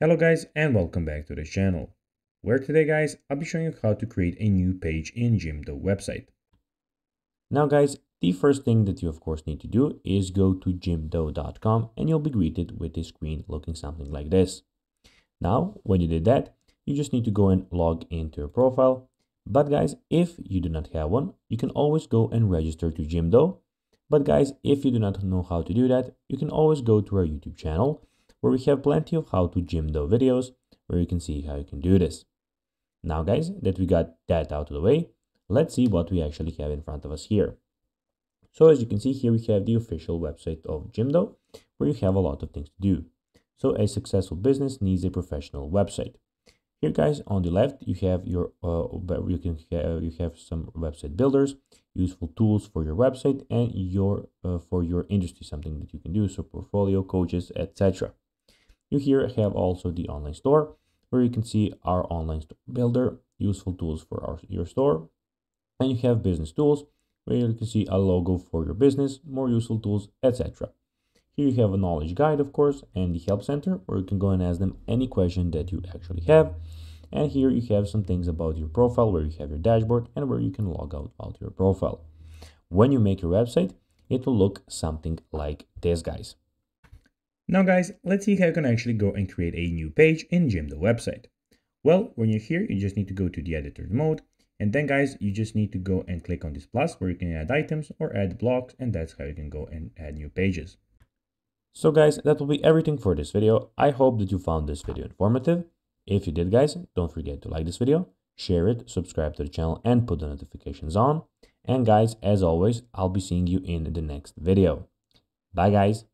Hello guys and welcome back to the channel, where today guys I'll be showing you how to create a new page in Jimdo website. Now guys, the first thing that you of course need to do is go to jimdo.com and you'll be greeted with a screen looking something like this. Now when you did that, you just need to go and log into your profile. But guys, if you do not have one, you can always go and register to Jimdo. But guys, if you do not know how to do that, you can always go to our YouTube channel, where we have plenty of how to Jimdo videos, where you can see how you can do this. Now guys, that we got that out of the way, let's see what we actually have in front of us here. So as you can see here, we have the official website of Jimdo, where you have a lot of things to do. So a successful business needs a professional website. Here guys, on the left, you have your you have some website builders, useful tools for your website, and your for your industry, something that you can do, so portfolio, coaches, etc. You here have also the online store, where you can see our online store builder, useful tools for your store, and you have business tools, where you can see a logo for your business, more useful tools, etc. Here you have a knowledge guide, of course, and the help center, where you can go and ask them any question that you actually have. And here you have some things about your profile, where you have your dashboard and where you can log out your profile. When you make your website, it will look something like this, guys. Now guys, let's see how you can actually go and create a new page in Jimdo website. Well, when you're here, you just need to go to the editor mode. And then guys, you just need to go and click on this plus where you can add items or add blocks, and that's how you can go and add new pages. So guys, that will be everything for this video. I hope that you found this video informative. If you did guys, don't forget to like this video, share it, subscribe to the channel and put the notifications on. And guys, as always, I'll be seeing you in the next video. Bye guys.